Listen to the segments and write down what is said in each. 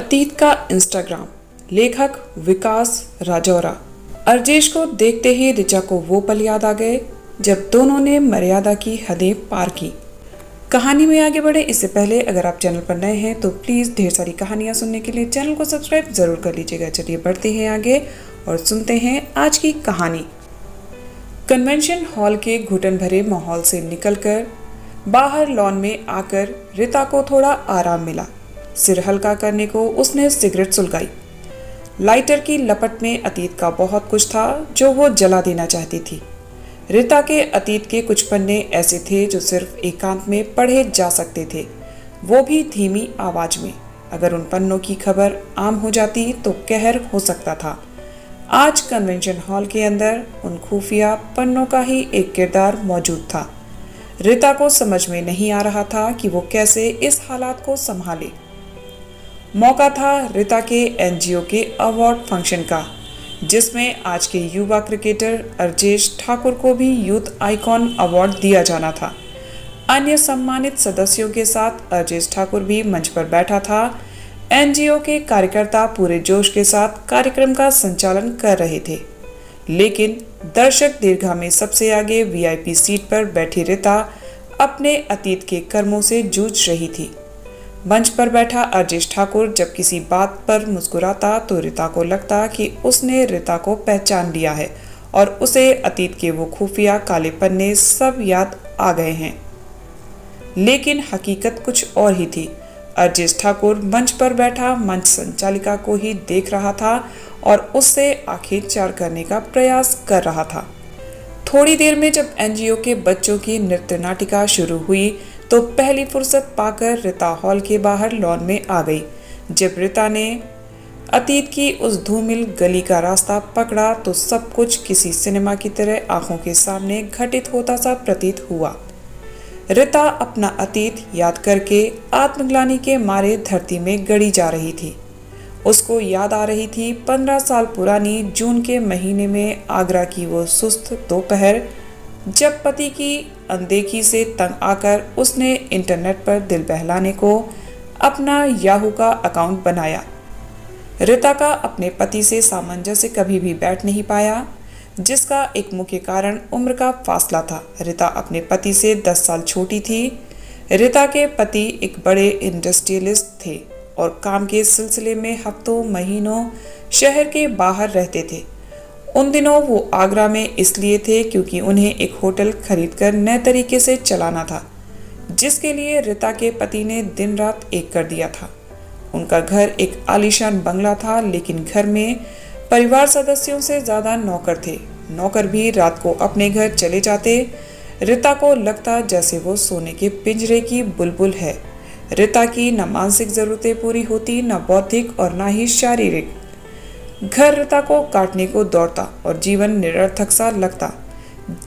अतीत का इंस्टाग्राम। लेखक विकास राजौरा। अर्जेश को देखते ही ऋचा को वो पल याद आ गए जब दोनों ने मर्यादा की हदें पार की। कहानी में आगे बढ़े इससे पहले अगर आप चैनल पर नए हैं तो प्लीज़ ढेर सारी कहानियां सुनने के लिए चैनल को सब्सक्राइब ज़रूर कर लीजिएगा। चलिए बढ़ते हैं आगे और सुनते हैं आज की कहानी। कन्वेंशन हॉल के घुटन भरे माहौल से निकलकर बाहर लॉन में आकर ऋता को थोड़ा आराम मिला। सिर हल्का करने को उसने सिगरेट सुलगाई। लाइटर की लपट में अतीत का बहुत कुछ था जो वो जला देना चाहती थी। ऋता के अतीत के कुछ पन्ने ऐसे थे जो सिर्फ एकांत में पढ़े जा सकते थे, वो भी धीमी आवाज में। अगर उन पन्नों की खबर आम हो जाती तो कहर हो सकता था। आज कन्वेंशन हॉल के अंदर उन खुफिया पन्नों का ही एक किरदार मौजूद था। ऋता को समझ में नहीं आ रहा था कि वो कैसे इस हालात को संभाले। मौका था ऋता के एनजीओ के अवार्ड फंक्शन का, जिसमें आज के युवा क्रिकेटर अर्जेश ठाकुर को भी यूथ आइकॉन अवार्ड दिया जाना था। अन्य सम्मानित सदस्यों के साथ अर्जेश ठाकुर भी मंच पर बैठा था। एनजीओ के कार्यकर्ता पूरे जोश के साथ कार्यक्रम का संचालन कर रहे थे, लेकिन दर्शक दीर्घा में सबसे आगे वीआईपी सीट पर बैठी ऋता अपने अतीत के कर्मों से जूझ रही थी। मंच पर बैठा अर्जेश ठाकुर जब किसी बात पर मुस्कुराता तो ऋता को लगता कि उसने ऋता को पहचान लिया है और उसे अतीत के वो खुफिया काले पन्ने सब याद आ गए हैं। लेकिन हकीकत कुछ और ही थी। अर्जेश ठाकुर मंच पर बैठा मंच संचालिका को ही देख रहा था और उससे आंखें चार करने का प्रयास कर रहा था। थोड़ी देर में जब एनजीओ के बच्चों की नृत्य नाटिका शुरू हुई तो पहली फुर्सत पाकर ऋता हॉल के बाहर लॉन में आ गई। जब ऋता ने अतीत की उस धूमिल गली का रास्ता पकड़ा तो सब कुछ किसी सिनेमा की तरह आंखों के सामने घटित होता सा प्रतीत हुआ। ऋता अपना अतीत याद करके आत्मग्लानि के मारे धरती में गड़ी जा रही थी। उसको याद आ रही थी 15 साल पुरानी जून के महीने में आगरा की वो सुस्त दोपहर, जब पति की अनदेखी से तंग आकर उसने इंटरनेट पर दिल बहलाने को अपना याहू का अकाउंट बनाया। ऋता का अपने पति से सामंजस्य कभी भी बैठ नहीं पाया, जिसका एक मुख्य कारण उम्र का फासला था। ऋता अपने पति से 10 साल छोटी थी। ऋता के पति एक बड़े इंडस्ट्रियलिस्ट थे और काम के सिलसिले में हफ्तों महीनों शहर के बाहर रहते थे। उन दिनों वो आगरा में इसलिए थे क्योंकि उन्हें एक होटल खरीदकर नए तरीके से चलाना था, जिसके लिए ऋता के पति ने दिन रात एक कर दिया था। उनका घर एक आलीशान बंगला था, लेकिन घर में परिवार सदस्यों से ज्यादा नौकर थे। नौकर भी रात को अपने घर चले जाते। ऋता को लगता जैसे वो सोने के पिंजरे की बुलबुल है। ऋता की न मानसिक जरूरतें पूरी होती, न बौद्धिक और न ही शारीरिक। घर ऋता को काटने को दौड़ता और जीवन निरर्थक सा लगता।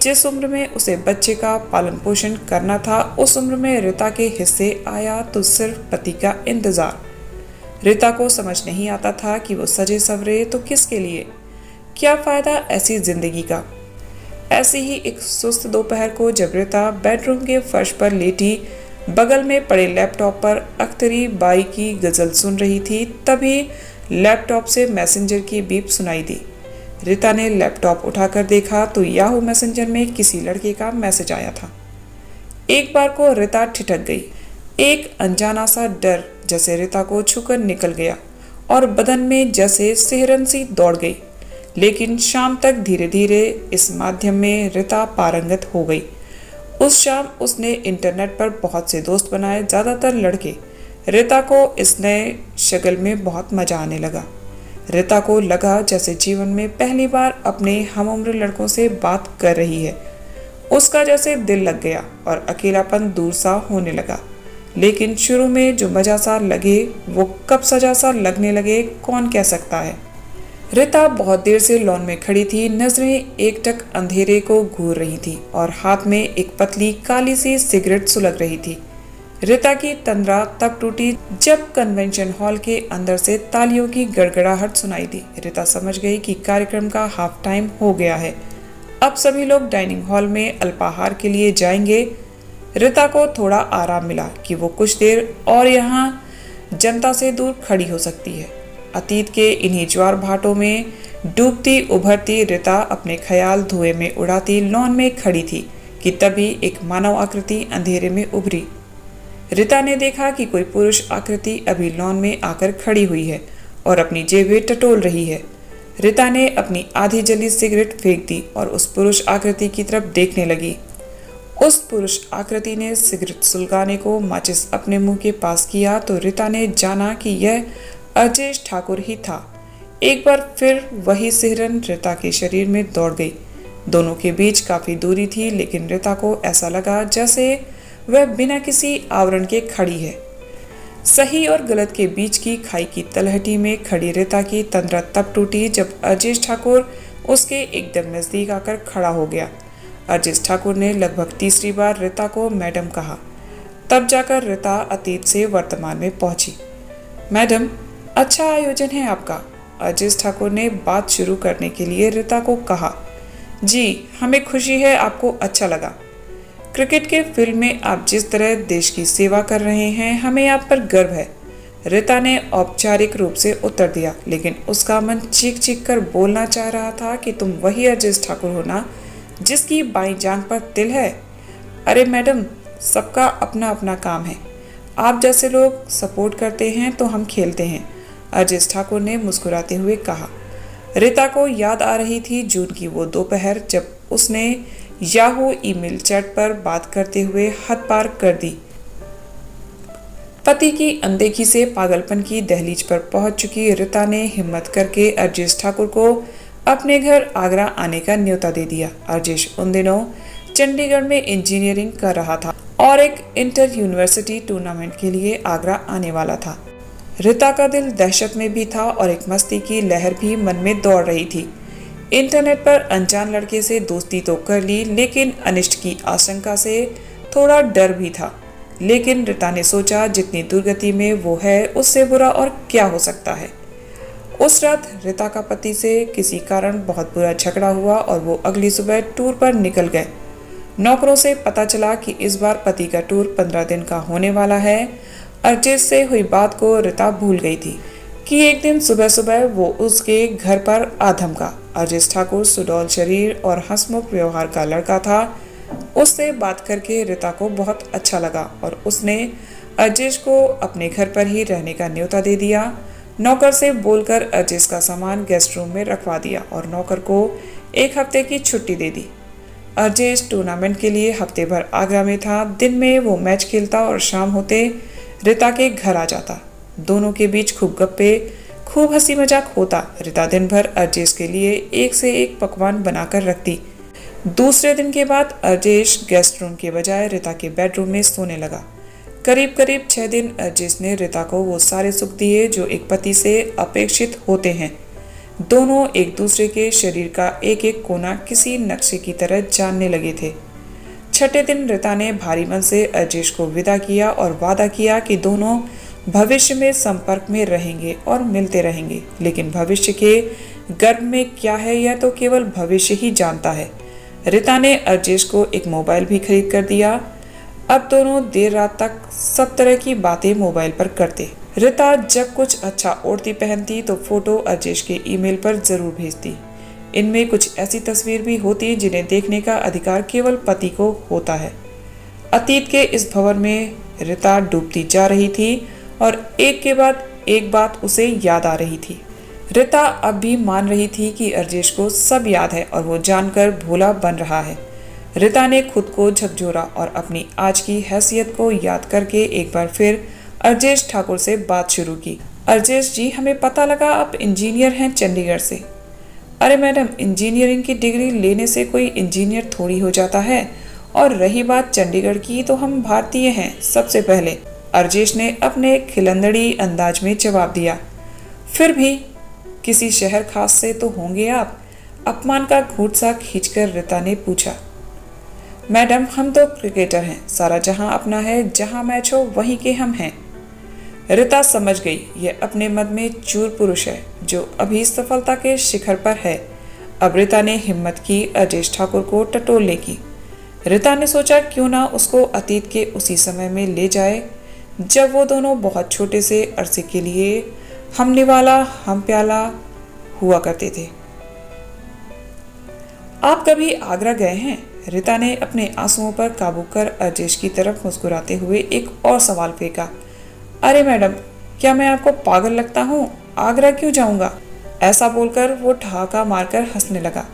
जिस उम्र में उसे बच्चे का पालन पोषण करना था, उस उम्र में ऋता के हिस्से आया तो सिर्फ पति का इंतजार। ऋता को समझ नहीं आता था कि वो सजे सवरे तो किसके लिए, क्या फायदा ऐसी जिंदगी का। ऐसी ही एक सुस्त दोपहर को जब ऋता बेडरूम के फर्श पर लेटी बगल में पड़े लैपटॉप पर अख्तरी बाई की गजल सुन रही थी, तभी लैपटॉप से मैसेंजर की बीप सुनाई दी। ऋता ने लैपटॉप उठाकर देखा तो याहू मैसेंजर में किसी लड़के का मैसेज आया था। एक बार को ऋता ठिठक गई। एक अनजाना सा डर जैसे ऋता को छूकर निकल गया और बदन में जैसे सिहरन सी दौड़ गई। लेकिन शाम तक धीरे धीरे इस माध्यम में ऋता पारंगत हो गई। उस शाम उसने इंटरनेट पर बहुत से दोस्त बनाए, ज्यादातर लड़के। ऋता को इस नए शक्ल में बहुत मजा आने लगा। ऋता को लगा जैसे जीवन में पहली बार अपने हमउम्र लड़कों से बात कर रही है। उसका जैसे दिल लग गया और अकेलापन दूर सा होने लगा। लेकिन शुरू में जो मजा सा लगे वो कब सजा सा लगने लगे कौन कह सकता है। ऋता बहुत देर से लॉन में खड़ी थी। नजरें एकटक अंधेरे को घूर रही थी और हाथ में एक पतली काली सी सिगरेट सुलग रही थी। ऋता की तंद्रा तब टूटी जब कन्वेंशन हॉल के अंदर से तालियों की गड़गड़ाहट सुनाई दी। ऋता समझ गई कि कार्यक्रम का हाफ टाइम हो गया है। अब सभी लोग डाइनिंग हॉल में अल्पाहार के लिए जाएंगे। ऋता को थोड़ा आराम मिला कि वो कुछ देर और यहाँ जनता से दूर खड़ी हो सकती है। अतीत के इन्हीं ज्वार भाटों में डूबती उभरती रीता अपने ख्याल धुएं में उड़ाती लॉन में खड़ी थी कि तभी एक मानव आकृति अंधेरे में उभरी। रीता ने देखा कि कोई पुरुष आकृति अभी लॉन में आकर खड़ी हुई है और अपनी जेबें टटोल रही है। रीता ने अपनी आधी जली सिगरेट फेंक दी और उस पुरुष आकृति की तरफ देखने लगी। उस पुरुष आकृति ने सिगरेट सुलगाने को माचिस अपने मुंह के पास किया तो रीता ने जाना कि यह अर्जेश ठाकुर ही था। एक बार फिर वही सिहरन रीता के शरीर में दौड़ गई। दोनों के बीच काफी दूरी थी, लेकिन रीता को ऐसा लगा जैसे वह बिना किसी आवरण के खड़ी है। सही और गलत के बीच की खाई की तलहटी में खड़ी रीता की तंद्रा तब टूटी जब अर्जेश ठाकुर उसके एकदम नजदीक आकर खड़ा हो गया। अर्जेश ठाकुर ने लगभग तीसरी बार रीता को मैडम कहा। तब जाकर रीता अतीत से वर्तमान में पहुंची। मैडम, अच्छा आयोजन है आपका। अर्जेश ठाकुर ने बात शुरू करने के लिए रीता को कहा। जी, हमें खुशी है आपको अच्छा लगा। क्रिकेट के फील्ड में आप जिस तरह देश की सेवा कर रहे हैं, हमें आप पर गर्व है। रीता ने औपचारिक रूप से उत्तर दिया, लेकिन उसका मन चीख चीख कर बोलना चाह रहा था कि तुम वही अर्जेश ठाकुर हो ना जिसकी बाईं जांघ पर तिल है। अरे मैडम, सबका अपना अपना काम है। आप जैसे लोग सपोर्ट करते हैं तो हम खेलते हैं, अर्जेश ठाकुर ने मुस्कुराते हुए कहा। रीता को याद आ रही थी जून की वो दोपहर जब उसने याहू ईमेल चैट पर बात करते हुए हद पार कर दी। पति की अनदेखी से पागलपन की दहलीज पर पहुंच चुकी रीता ने हिम्मत करके अर्जेश ठाकुर को अपने घर आगरा आने का न्योता दे दिया। अर्जेश उन दिनों चंडीगढ़ में इंजीनियरिंग कर रहा था और एक इंटर यूनिवर्सिटी टूर्नामेंट के लिए आगरा आने वाला था। रीता का दिल दहशत में भी था और एक मस्ती की लहर भी मन में दौड़ रही थी। इंटरनेट पर अनजान लड़के से दोस्ती तो कर ली, लेकिन अनिष्ट की आशंका से थोड़ा डर भी था। लेकिन रीता ने सोचा जितनी दुर्गति में वो है उससे बुरा और क्या हो सकता है। उस रात रीता का पति से किसी कारण बहुत बुरा झगड़ा हुआ और वो अगली सुबह टूर पर निकल गए। नौकरों से पता चला कि इस बार पति का टूर 15 दिन का होने वाला है। अर्जेश से हुई बात को रीता भूल गई थी कि एक दिन सुबह सुबह वो उसके घर पर आ धमका। अर्जेश ठाकुर सुडौल शरीर और हंसमुख व्यवहार का लड़का था। उससे बात करके रीता को बहुत अच्छा लगा और उसने अर्जेश को अपने घर पर ही रहने का न्योता दे दिया। नौकर से बोलकर अर्जेश का सामान गेस्ट रूम में रखवा दिया और नौकर को 1 हफ्ते की छुट्टी दे दी। अर्जेश टूर्नामेंट के लिए हफ्ते भर आगरा में था। दिन में वो मैच खेलता और शाम होते रीता के घर आ जाता। दोनों के बीच खूब गप्पे, खूब हंसी मजाक होता। रीता दिन भर अर्जेश के लिए एक से एक पकवान बनाकर रखती। दूसरे दिन के बाद अर्जेश गेस्ट रूम के बजाय रीता के बेडरूम में सोने लगा। करीब करीब 6 दिन अर्जेश ने रीता को वो सारे सुख दिए जो एक पति से अपेक्षित होते हैं। दोनों एक दूसरे के शरीर का एक एक कोना किसी नक्शे की तरह जानने लगे थे। छठे दिन रीता ने भारी मन से अर्जेश को विदा किया और वादा किया कि दोनों भविष्य में संपर्क में रहेंगे और मिलते रहेंगे। लेकिन भविष्य के गर्भ में क्या है यह तो केवल भविष्य ही जानता है। रीता ने अर्जेश को एक मोबाइल भी खरीद कर दिया। अब दोनों देर रात तक सब तरह की बातें मोबाइल पर करते। रीता जब कुछ अच्छा ओढ़ती पहनती तो फोटो अर्जेश के ईमेल पर जरूर भेजती। इनमें कुछ ऐसी तस्वीर भी होती जिन्हें देखने का अधिकार केवल पति को होता है। अतीत के इस भंवर में रीता डूबती जा रही थी और एक के बाद एक बात उसे याद आ रही थी। रीता अब भी मान रही थी कि अर्जेश को सब याद है और वो जानकर भोला बन रहा है। रीता ने खुद को झकझोरा और अपनी आज की हैसियत को याद करके एक बार फिर अर्जेश ठाकुर से बात शुरू की। अर्जेश जी, हमें पता लगा आप इंजीनियर हैं चंडीगढ़ से। अरे मैडम, इंजीनियरिंग की डिग्री लेने से कोई इंजीनियर थोड़ी हो जाता है। और रही बात चंडीगढ़ की, तो हम भारतीय हैं सबसे पहले, अर्जेश ने अपने खिलंदड़ी अंदाज में जवाब दिया। फिर भी किसी शहर खास से तो होंगे आप? अपमान का घूंट सा खींचकर रीता ने पूछा। मैडम, हम तो क्रिकेटर हैं, सारा जहां अपना है, जहां मैच हो वहीं के हम हैं। रीता समझ गई यह अपने मत में चूर पुरुष है जो अभी सफलता के शिखर पर है। अब रीता ने हिम्मत की अर्जेश ठाकुर को टटोलने की। रीता ने सोचा क्यों ना उसको अतीत के उसी समय में ले जाए जब वो दोनों बहुत छोटे से अरसे के लिए हम निवाला हम प्याला हुआ करते थे। आप कभी आगरा गए हैं? रीता ने अपने आंसुओं पर काबू कर अर्जेश की तरफ मुस्कुराते हुए एक और सवाल फेंका। अरे मैडम, क्या मैं आपको पागल लगता हूँ? आगरा क्यों जाऊंगा? ऐसा बोलकर वो ठहाका मारकर हंसने लगा।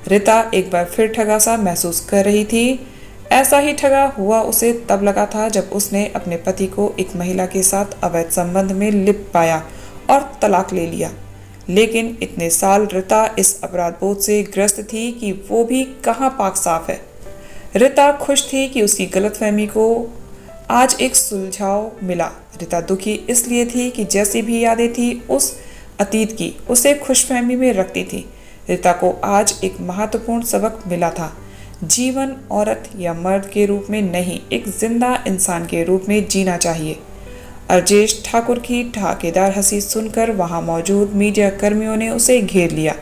रीता एक बार फिर ठगा सा महसूस कर रही थी। ऐसा ही ठगा हुआ उसे तब लगा था जब उसने अपने पति को एक महिला के साथ अवैध संबंध में लिप्त पाया और तलाक ले लिया। लेकिन इतने साल रीता इस अपराध बोध से ग्रस्त थी कि वो भी कहाँ पाक साफ है। रीता खुश थी कि उसकी गलतफहमी को आज एक सुलझाव मिला। रीता दुखी इसलिए थी कि जैसी भी यादें थी उस अतीत की, उसे खुशफहमी में रखती थी। रीता को आज एक महत्वपूर्ण सबक मिला था। जीवन औरत या मर्द के रूप में नहीं, एक जिंदा इंसान के रूप में जीना चाहिए। अर्जेश ठाकुर की ठहाकेदार हंसी सुनकर वहां मौजूद मीडिया कर्मियों ने उसे घेर लिया।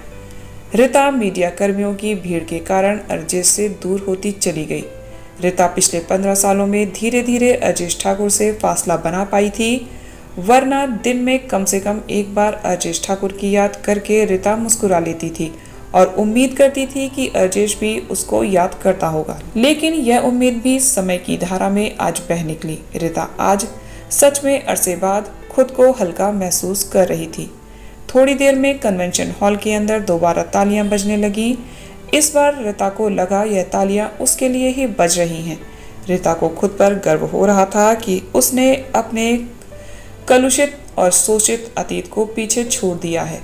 रीता मीडिया कर्मियों की भीड़ के कारण अर्जेश से दूर होती चली गई। रीता पिछले 15 सालों में धीरे धीरे अर्जेश ठाकुर से फासला बना पाई थी, वरना दिन में कम से कम एक बार अर्जेश ठाकुर की याद करके रीता मुस्कुरा लेती थी और उम्मीद करती थी कि अर्जेश भी उसको याद करता होगा। लेकिन यह उम्मीद भी समय की धारा में आज बह निकली। रीता आज सच में अरसे बाद खुद को हल्का महसूस कर रही थी। थोड़ी देर में कन्वेंशन हॉल के अंदर दोबारा तालियां बजने लगी। इस बार रीता को लगा यह तालियां उसके लिए ही बज रही हैं। रीता को खुद पर गर्व हो रहा था कि उसने अपने कलुषित और शोषित अतीत को पीछे छोड़ दिया है।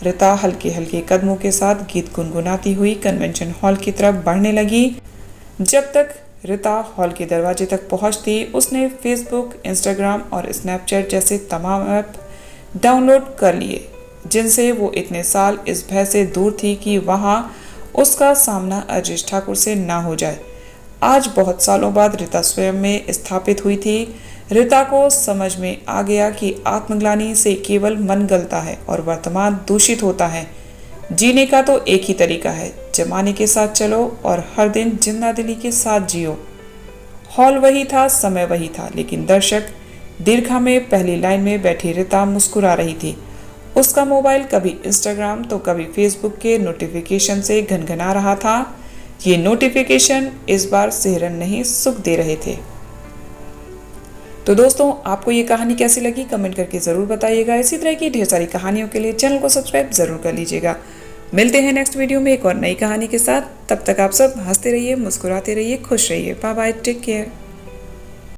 रीता हल्के हल्के कदमों के साथ गीत गुनगुनाती हुई कन्वेंशन हॉल की तरफ बढ़ने लगी। जब तक रीता हॉल के दरवाजे तक पहुंचती, उसने फेसबुक, इंस्टाग्राम और स्नैपचैट जैसे तमाम ऐप डाउनलोड कर लिए, जिनसे वो इतने साल इस भय से दूर थी कि वहां उसका सामना अर्जेश ठाकुर से ना हो जाए। आज बहुत सालों बाद रीता स्वयं में स्थापित हुई थी। रीता को समझ में आ गया कि आत्मग्लानि से केवल मन गलता है और वर्तमान दूषित होता है। जीने का तो एक ही तरीका है, जमाने के साथ चलो और हर दिन जिंदा दिली के साथ जियो। हॉल वही था, समय वही था, लेकिन दर्शक दीर्घा में पहली लाइन में बैठी रीता मुस्कुरा रही थी। उसका मोबाइल कभी इंस्टाग्राम तो कभी फेसबुक के नोटिफिकेशन से घनघना रहा था। ये नोटिफिकेशन इस बार सिहरन नहीं, सुख दे रहे थे। तो दोस्तों, आपको ये कहानी कैसी लगी कमेंट करके ज़रूर बताइएगा। इसी तरह की ढेर सारी कहानियों के लिए चैनल को सब्सक्राइब ज़रूर कर लीजिएगा। मिलते हैं नेक्स्ट वीडियो में एक और नई कहानी के साथ। तब तक आप सब हंसते रहिए, मुस्कुराते रहिए, खुश रहिए। Bye bye, take care.